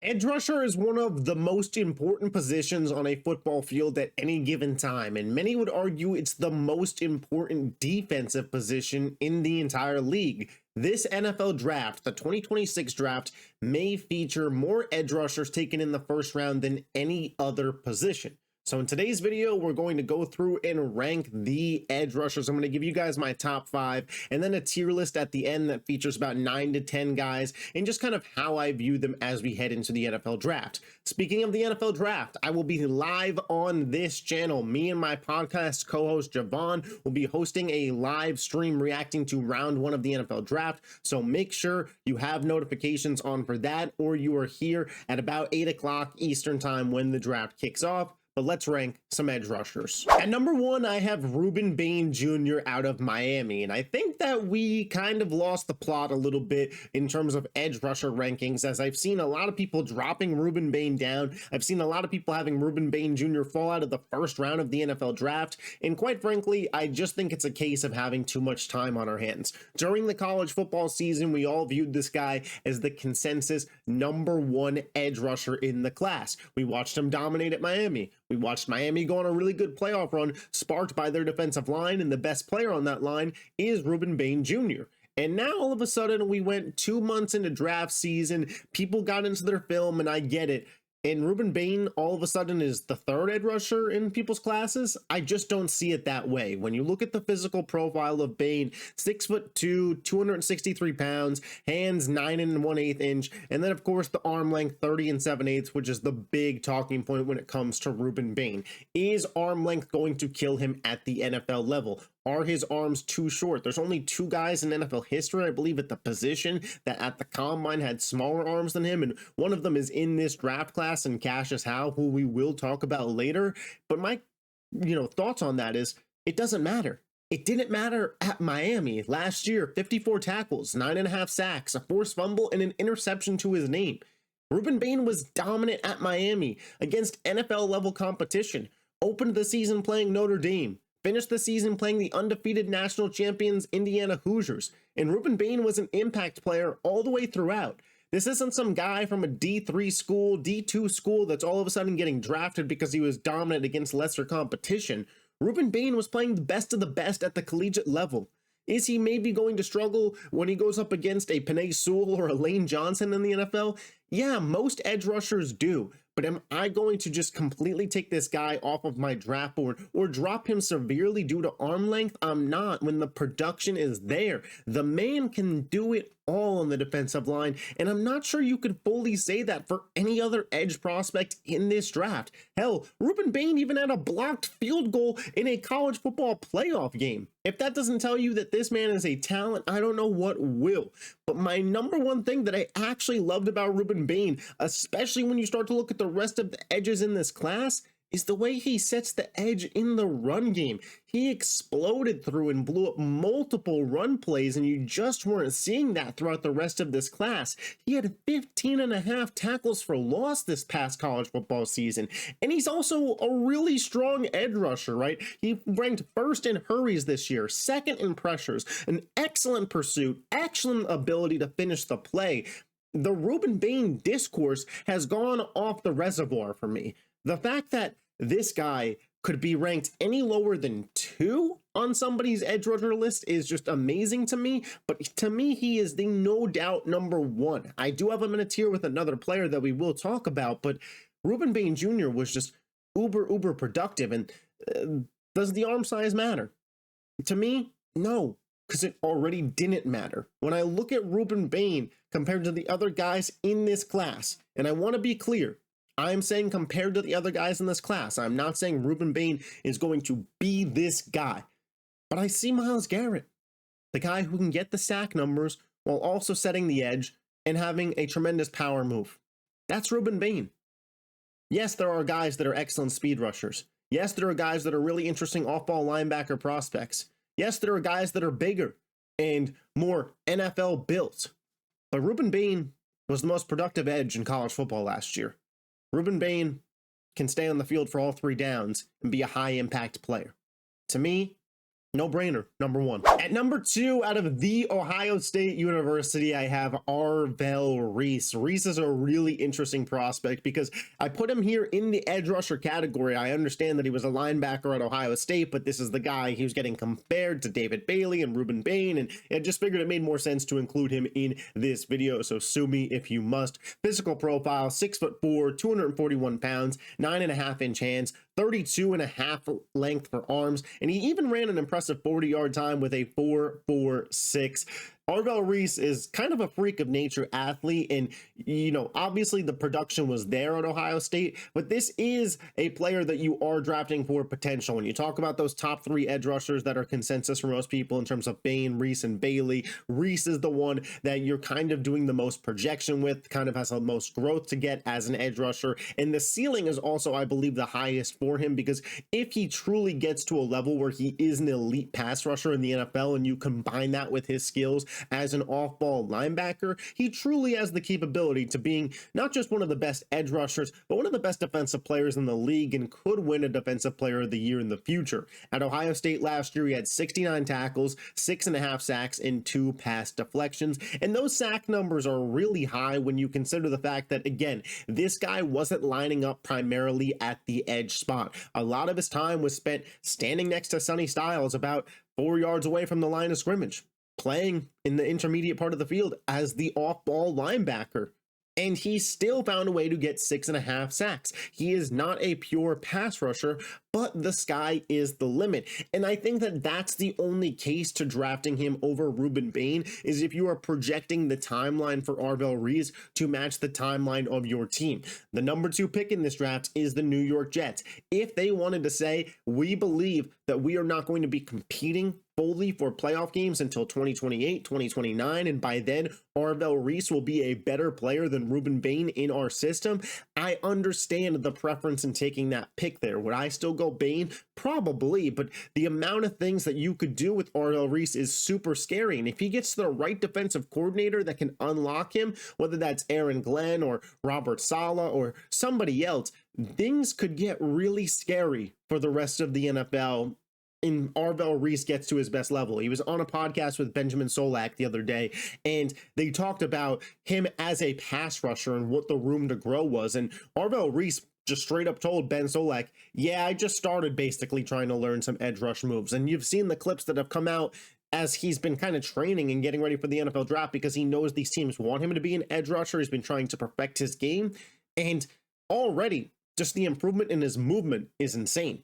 Edge rusher is one of the most important positions on a football field at any given time, and many would argue it's the most important defensive position in the entire league. This NFL draft, the 2026 draft, may feature more edge rushers taken in the first round than any other position. So in today's video, we're going to go through and rank the edge rushers. I'm going to give you guys my top 5 and then a tier list at the end that features about 9 to 10 guys and just kind of how I view them as we head into the NFL draft. Speaking of the NFL draft, I will be live on this channel. Me and my podcast co-host Javon will be hosting a live stream reacting to round 1 of the NFL draft. So make sure you have notifications on for that, or you are here at about 8 o'clock Eastern time when the draft kicks off. But let's rank some edge rushers. At number 1, I have Rueben Bain Jr. out of Miami. And I think that we kind of lost the plot a little bit in terms of edge rusher rankings, as I've seen a lot of people dropping Rueben Bain down. I've seen a lot of people having Rueben Bain Jr. fall out of the first round of the NFL draft. And quite frankly, I just think it's a case of having too much time on our hands. During the college football season, we all viewed this guy as the consensus number 1 edge rusher in the class. We watched him dominate at Miami. We watched Miami go on a really good playoff run, sparked by their defensive line, and the best player on that line is Rueben Bain Jr. And now all of a sudden we went 2 months into draft season, people got into their film, and I get it. And Rueben Bain all of a sudden is the 3rd edge rusher in people's classes. I just don't see it that way. When you look at the physical profile of Bain, 6'2", 263 pounds, hands 9 1/8 inch, and then of course the arm length 30 7/8, which is the big talking point when it comes to Rueben Bain. Is arm length going to kill him at the NFL level? Are his arms too short? There's only 2 guys in NFL history, I believe, at the position that at the combine had smaller arms than him, and one of them is in this draft class, and Cassius Howe, who we will talk about later. But my, thoughts on that is it doesn't matter. It didn't matter at Miami last year. 54 tackles, 9.5 sacks, a forced fumble, and an interception to his name. Rueben Bain was dominant at Miami against NFL level competition. Opened the season playing Notre Dame. Finished the season playing the undefeated national champions Indiana Hoosiers, and Rueben Bain was an impact player all the way throughout. This isn't some guy from a D3 school, D2 school that's all of a sudden getting drafted because he was dominant against lesser competition. Rueben Bain was playing the best of the best at the collegiate level. Is he maybe going to struggle when he goes up against a Penei Sewell or a Lane Johnson in the NFL? Yeah, most edge rushers do. But am I going to just completely take this guy off of my draft board or drop him severely due to arm length? I'm not, when the production is there. The man can do it all on the defensive line, and I'm not sure you could fully say that for any other edge prospect in this draft. Hell, Rueben Bain even had a blocked field goal in a college football playoff game. If that doesn't tell you that this man is a talent, I don't know what will. But my number 1 thing that I actually loved about Rueben Bain, especially when you start to look at the rest of the edges in this class, is the way he sets the edge in the run game. He exploded through and blew up multiple run plays, and you just weren't seeing that throughout the rest of this class. He had 15.5 tackles for loss this past college football season, and he's also a really strong edge rusher, right? He ranked 1st in hurries this year, 2nd in pressures, an excellent pursuit, excellent ability to finish the play. The Rueben Bain discourse has gone off the reservoir for me. The fact that this guy could be ranked any lower than 2 on somebody's edge rusher list is just amazing to me. But to me, he is the no doubt number 1. I do have him in a tier with another player that we will talk about, but Rueben Bain Jr. was just uber productive. And does the arm size matter? To me, no, because it already didn't matter. When I look at Rueben Bain compared to the other guys in this class, and I want to be clear, I'm saying compared to the other guys in this class. I'm not saying Rueben Bain is going to be this guy. But I see Myles Garrett, the guy who can get the sack numbers while also setting the edge and having a tremendous power move. That's Rueben Bain. Yes, there are guys that are excellent speed rushers. Yes, there are guys that are really interesting off-ball linebacker prospects. Yes, there are guys that are bigger and more NFL built. But Rueben Bain was the most productive edge in college football last year. Rueben Bain can stay on the field for all 3 downs and be a high-impact player. To me, No brainer, number one. At number two, out of the Ohio State University, I have Arvell Reese. Reese is a really interesting prospect because I put him here in the edge rusher category. I understand that he was a linebacker at Ohio State, but this is the guy he was getting compared to David Bailey and Ruben Bain, and I just figured it made more sense to include him in this video, so sue me if you must. Physical profile, 6'4", 241 pounds, 9.5-inch hands, 32.5 length for arms, and he even ran an impressive 40-yard time with a 4.46. Arvell Reese is kind of a freak of nature athlete, and obviously the production was there at Ohio State, but this is a player that you are drafting for potential. When you talk about those top three edge rushers that are consensus for most people in terms of Bain, Reese, and Bailey, Reese is the one that you're kind of doing the most projection with, kind of has the most growth to get as an edge rusher, and the ceiling is also, I believe, the highest for him, because if he truly gets to a level where he is an elite pass rusher in the NFL, and you combine that with his skills as an off-ball linebacker, he truly has the capability to being not just one of the best edge rushers, but one of the best defensive players in the league, and could win a defensive player of the year in the future. At Ohio State last year, he had 69 tackles, 6.5 sacks, and 2 pass deflections, and those sack numbers are really high when you consider the fact that, again, this guy wasn't lining up primarily at the edge spot. A lot of his time was spent standing next to Sonny Styles about 4 yards away from the line of scrimmage, playing in the intermediate part of the field as the off-ball linebacker. And he still found a way to get 6.5 sacks. He is not a pure pass rusher, but the sky is the limit. And I think that that's the only case to drafting him over Ruben Bain, is if you are projecting the timeline for Arvell Reese to match the timeline of your team. The number 2 pick in this draft is the New York Jets. If they wanted to say, we believe that we are not going to be competing fully for playoff games until 2028, 2029, and by then Arvell Reese will be a better player than Ruben Bain in our system, I understand the preference in taking that pick there. Would I still go Bain? Probably, but the amount of things that you could do with Arvell Reese is super scary, and if he gets to the right defensive coordinator that can unlock him, whether that's Aaron Glenn or Robert Saleh or somebody else, things could get really scary for the rest of the NFL. And Arvell Reese gets to his best level. He was on a podcast with Benjamin Solak the other day, and they talked about him as a pass rusher and what the room to grow was. And Arvell Reese just straight up told Ben Solak, yeah, I just started basically trying to learn some edge rush moves. And you've seen the clips that have come out as he's been kind of training and getting ready for the NFL draft, because he knows these teams want him to be an edge rusher. He's been trying to perfect his game, and already just the improvement in his movement is insane.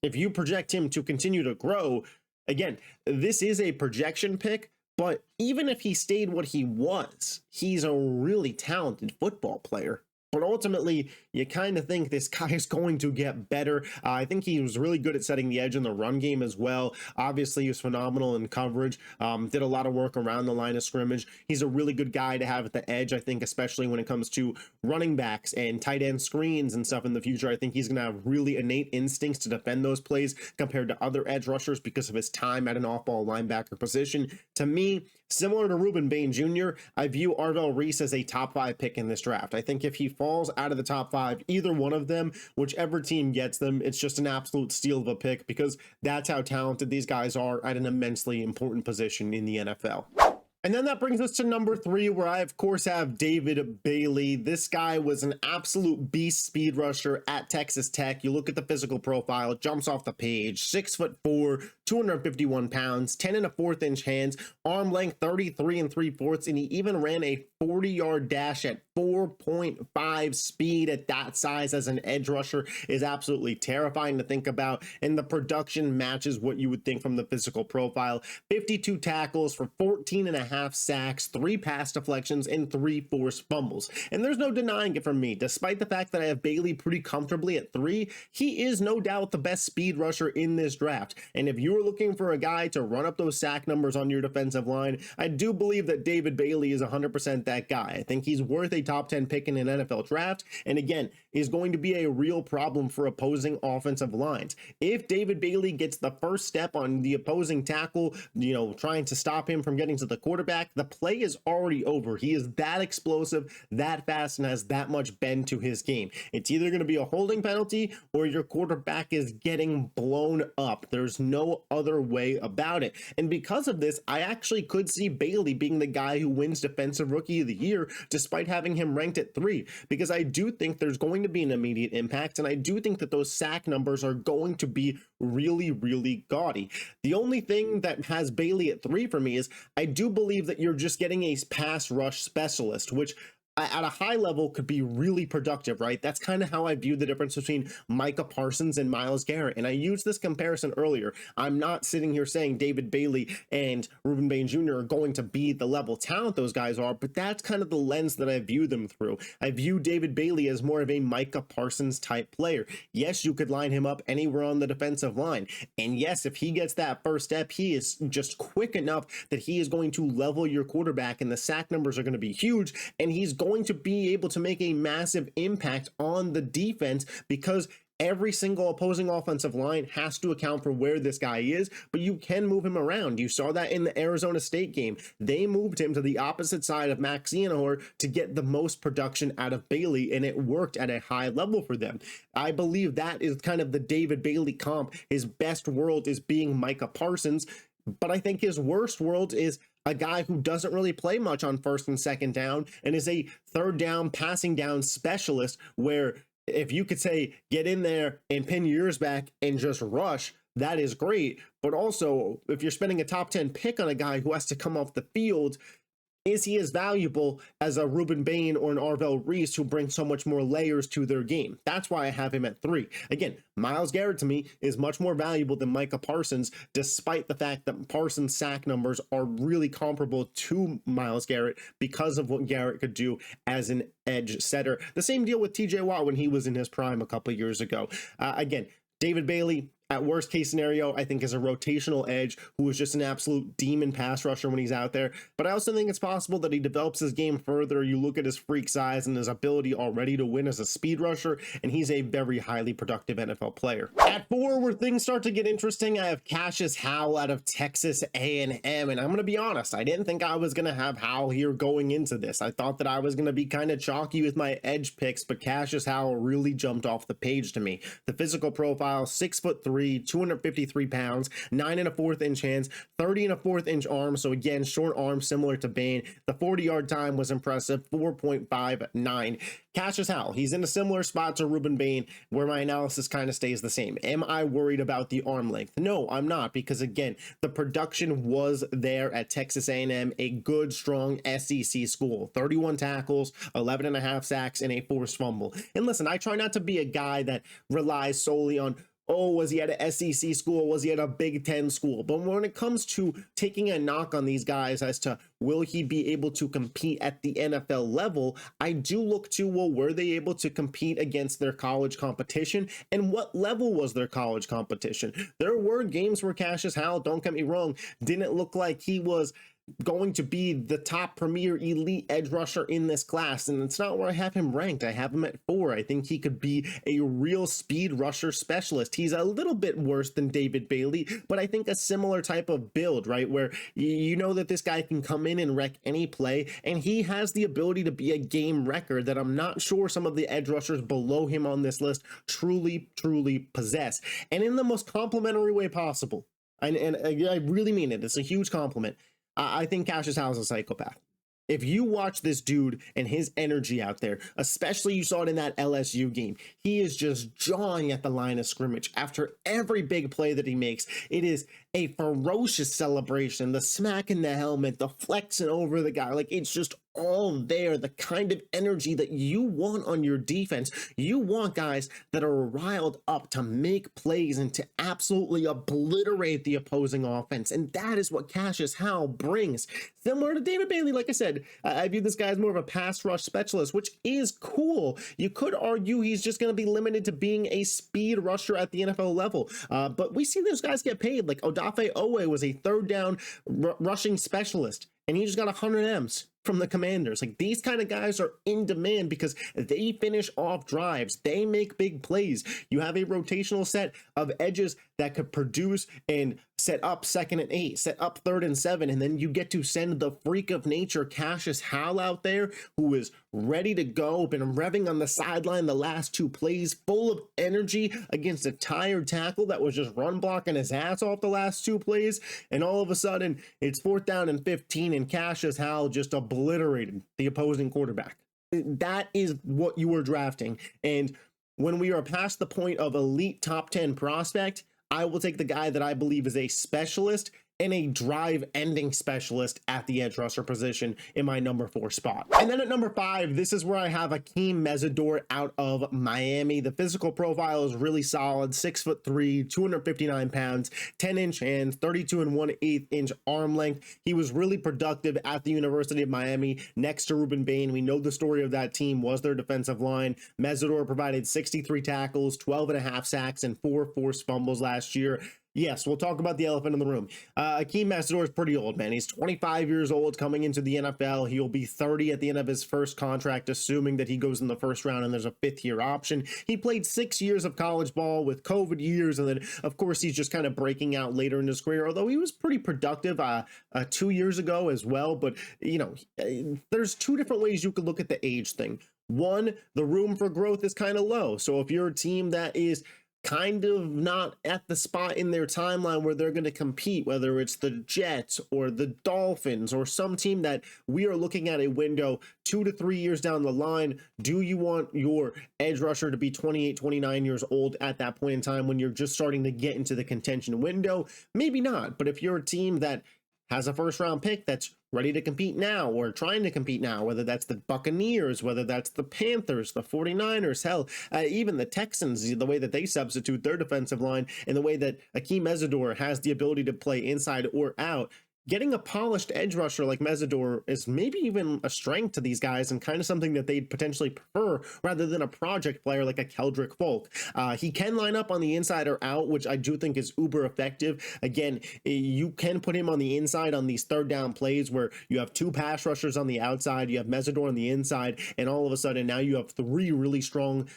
If you project him to continue to grow, again, this is a projection pick, but even if he stayed what he was, he's a really talented football player. But ultimately, you kind of think this guy is going to get better. I think he was really good at setting the edge in the run game as well. Obviously, he was phenomenal in coverage, did a lot of work around the line of scrimmage. He's a really good guy to have at the edge, I think, especially when it comes to running backs and tight end screens and stuff in the future. I think he's going to have really innate instincts to defend those plays compared to other edge rushers because of his time at an off-ball linebacker position. To me, similar to Ruben Bain Jr., I view Arvell Reese as a top 5 pick in this draft. I think if he falls out of the top 5, either one of them, whichever team gets them, it's just an absolute steal of a pick, because that's how talented these guys are at an immensely important position in the NFL. And then that brings us to number 3, where I, of course, have David Bailey. This guy was an absolute beast speed rusher at Texas Tech. You look at the physical profile, it jumps off the page. 6'4", 251 pounds, 10.25-inch hands, arm length 33 3/4, and he even ran a 40-yard dash at 4.5 speed at that size as an edge rusher is absolutely terrifying to think about, and the production matches what you would think from the physical profile. 52 tackles for 14.5 sacks, 3 pass deflections, and 3 forced fumbles. And there's no denying it from me. Despite the fact that I have Bailey pretty comfortably at 3, he is no doubt the best speed rusher in this draft. And if you're looking for a guy to run up those sack numbers on your defensive line, I do believe that David Bailey is 100% that guy. I think he's worth a top 10 pick in an NFL draft, and again, is going to be a real problem for opposing offensive lines. If David Bailey gets the first step on the opposing tackle, trying to stop him from getting to the quarterback, the play is already over. He is that explosive, that fast, and has that much bend to his game. It's either going to be a holding penalty or your quarterback is getting blown up. There's no other way about it. And because of this, I actually could see Bailey being the guy who wins Defensive Rookie of the Year, despite having him ranked at 3, because I do think there's going to be an immediate impact, and I do think that those sack numbers are going to be really, really gaudy. The only thing that has Bailey at 3 for me is I do believe that you're just getting a pass rush specialist, which at a high level could be really productive, right? That's kind of how I view the difference between Micah Parsons and Myles Garrett. And I used this comparison earlier. I'm not sitting here saying David Bailey and Rueben Bain Jr. are going to be the level of talent those guys are, but that's kind of the lens that I view them through. I view David Bailey as more of a Micah Parsons type player. Yes, you could line him up anywhere on the defensive line. And yes, if he gets that first step, he is just quick enough that he is going to level your quarterback, and the sack numbers are going to be huge, and he's going to be able to make a massive impact on the defense, because every single opposing offensive line has to account for where this guy is, but you can move him around. You saw that in the Arizona State game. They moved him to the opposite side of Max Cianor to get the most production out of Bailey, and it worked at a high level for them. I believe that is kind of the David Bailey comp. His best world is being Micah Parsons, but I think his worst world is a guy who doesn't really play much on first and second down and is a third down passing down specialist, where if you could say get in there and pin your ears back and just rush, that is great. But also, if you're spending a top 10 pick on a guy who has to come off the field, is he as valuable as a Rueben Bain or an Arvell Reese who bring so much more layers to their game? That's why I have him at 3. Again, Myles Garrett to me is much more valuable than Micah Parsons, despite the fact that Parsons' sack numbers are really comparable to Myles Garrett because of what Garrett could do as an edge setter. The same deal with TJ Watt when he was in his prime a couple of years ago. Again, David Bailey, at worst case scenario, I think is a rotational edge who is just an absolute demon pass rusher when he's out there. But I also think it's possible that he develops his game further. You look at his freak size and his ability already to win as a speed rusher, and he's a very highly productive NFL player. At 4, where things start to get interesting, I have Cassius Howell out of Texas A&M. And I'm going to be honest, I didn't think I was going to have Howell here going into this. I thought that I was going to be kind of chalky with my edge picks, but Cassius Howell really jumped off the page to me. The physical profile, 6'3", 253 pounds, 9 1/4 inch hands, 30 1/4 inch arms. So again, short arms similar to Bain. The 40-yard time was impressive, 4.59. Cassius Howell, he's in a similar spot to Rueben Bain, where my analysis kind of stays the same. Am I worried about the arm length? No, I'm not, because again, the production was there at Texas A&M, a good, strong SEC school. 31 tackles, 11.5 sacks, and a forced fumble. And listen, I try not to be a guy that relies solely on, oh, was he at an SEC school? Was he at a Big Ten school? But when it comes to taking a knock on these guys as to will he be able to compete at the NFL level, I do look to, well, were they able to compete against their college competition? And what level was their college competition? There were games where Cassius Howell, don't get me wrong, didn't look like he was going to be the top premier elite edge rusher in this class, and it's not where I have him ranked. I have him at 4. I think he could be a real speed rusher specialist. He's a little bit worse than David Bailey, but I think a similar type of build, right, where you know that this guy can come in and wreck any play, and he has the ability to be a game wrecker that I'm not sure some of the edge rushers below him on this list truly possess, and in the most complimentary way possible. And I really mean it. It's a huge compliment. I think Cassius Howell is a psychopath. If you watch this dude and his energy out there, especially you saw it in that LSU game, he is just jawing at the line of scrimmage after every big play that he makes. It is a ferocious celebration, the smack in the helmet, the flexing over the guy. Like, it's just all there, the kind of energy that you want on your defense. You want guys that are riled up to make plays and to absolutely obliterate the opposing offense. And that is what Cassius Howell brings. Similar to David Bailey, like I said, I view this guy as more of a pass rush specialist, which is cool. You could argue he's just going to be limited to being a speed rusher at the NFL level. But we see those guys get paid. Like Odafe Owe was a third down rushing specialist. and he just got 100 M's from the Commanders. Like, these kind of guys are in demand because they finish off drives, they make big plays. You have a rotational set of edges that could produce and set up 2nd and 8, set up 3rd and 7, and then you get to send the freak of nature Cassius Howell out there, who is ready to go, been revving on the sideline the last 2 plays, full of energy against a tired tackle that was just run blocking his ass off the last 2 plays, and all of a sudden it's 4th down and 15 and Cassius Howell just obliterated the opposing quarterback. That is what you were drafting. And when we are past the point of elite top 10 prospect, I will take the guy that I believe is a specialist and a drive-ending specialist at the edge rusher position in my number 4 spot. And then at number 5, this is where I have Akeem Mesidor out of Miami. The physical profile is really solid, 6'3", 259 pounds, 10-inch hands, 32 1/8 inch arm length. He was really productive at the University of Miami next to Ruben Bain. We know the story of that team was their defensive line. Mesidor provided 63 tackles, 12.5 sacks, and 4 forced fumbles last year. Yes, we'll talk about the elephant in the room. Akeem Mesidor is pretty old, man. He's 25 years old coming into the NFL. He'll be 30 at the end of his first contract, assuming that he goes in the first round and there's a 5th-year option. He played 6 years of college ball with COVID years, and then, of course, he's just kind of breaking out later in his career, although he was pretty productive 2 years ago as well. But, you know, there's 2 different ways you could look at the age thing. One, the room for growth is kind of low. So if you're a team that is kind of not at the spot in their timeline where they're going to compete, whether it's the Jets or the Dolphins or some team that we are looking at a window 2 to 3 years down the line, do you want your edge rusher to be 28, 29 years old at that point in time when you're just starting to get into the contention window? Maybe not. But if you're a team that has a 1st-round pick that's ready to compete now or trying to compete now, whether that's the Buccaneers, whether that's the Panthers, the 49ers, hell, even the Texans, the way that they substitute their defensive line and the way that Akeem Mesidor has the ability to play inside or out, getting a polished edge rusher like Mesidor is maybe even a strength to these guys and kind of something that they'd potentially prefer rather than a project player like a Keldrick Folk. He can line up on the inside or out, which I do think is uber effective. Again, you can put him on the inside on these 3rd down plays where you have 2 pass rushers on the outside, you have Mesidor on the inside, and all of a sudden now you have 3 really strong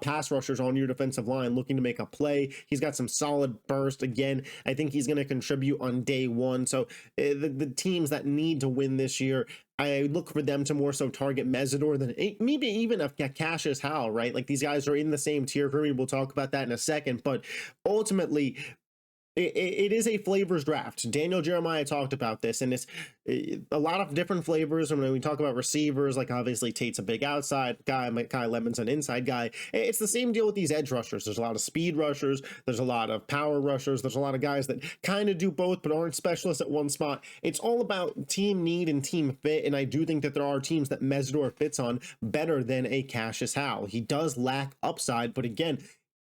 pass rushers on your defensive line looking to make a play. He's got some solid burst. Again, I think he's going to contribute on day 1. So the teams that need to win this year, I look for them to more so target Mesidor than maybe even a Cassius Howell, right? Like, these guys are in the same tier for me. We'll talk about that in a second, but ultimately it is a flavors draft. Daniel Jeremiah talked about this, and it's a lot of different flavors. And when we talk about receivers, like obviously Tate's a big outside guy, Kai Lemon's an inside guy. It's the same deal with these edge rushers. There's a lot of speed rushers, there's a lot of power rushers, there's a lot of guys that kind of do both but aren't specialists at one spot. It's all about team need and team fit, and I do think that there are teams that Mesidor fits on better than a Cassius Howell. He does lack upside, but again,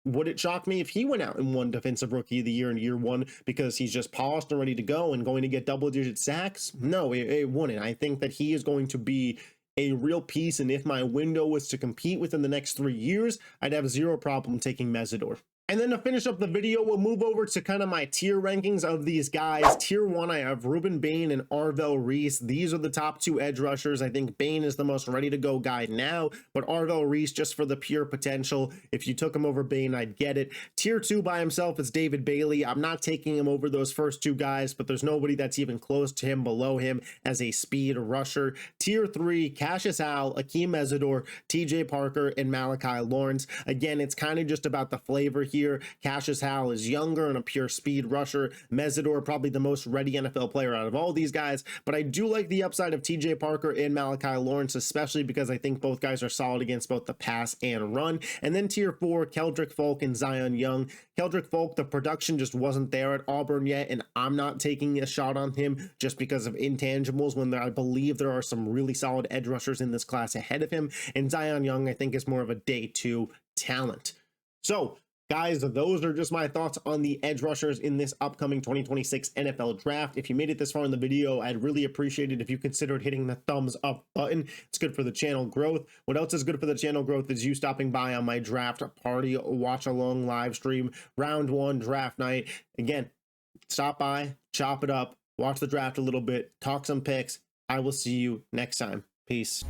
would it shock me if he went out and won Defensive Rookie of the Year in year 1 because he's just polished and ready to go and going to get double-digit sacks? No, it wouldn't. I think that he is going to be a real piece, and if my window was to compete within the next 3 years, I'd have 0 problem taking Mesidor. And then to finish up the video, we'll move over to kind of my tier rankings of these guys. Tier 1, I have Ruben Bain and Arvell Reese. These are the top 2 edge rushers. I think Bain is the most ready-to-go guy now, but Arvell Reese, just for the pure potential, if you took him over Bain, I'd get it. Tier 2 by himself is David Bailey. I'm not taking him over those first 2 guys, but there's nobody that's even close to him below him as a speed rusher. Tier 3, Cassius Howell, Akeem Mesidor, TJ Parker, and Malachi Lawrence. Again, it's kind of just about the flavor here. Cassius Howell is younger and a pure speed rusher. Mesidor, probably the most ready NFL player out of all these guys, but I do like the upside of TJ Parker and Malachi Lawrence, especially because I think both guys are solid against both the pass and run. And then tier 4, Keldrick Folk and Zion Young. Keldrick Folk, the production just wasn't there at Auburn yet, and I'm not taking a shot on him just because of intangibles when I believe there are some really solid edge rushers in this class ahead of him. And Zion Young, I think, is more of a day 2 talent. So, guys, those are just my thoughts on the edge rushers in this upcoming 2026 NFL draft. If you made it this far in the video, I'd really appreciate it if you considered hitting the thumbs up button. It's good for the channel growth. What else is good for the channel growth is you stopping by on my draft party watch along live stream, round 1 draft night. Again, stop by, chop it up, watch the draft a little bit, talk some picks, I will see you next time. Peace.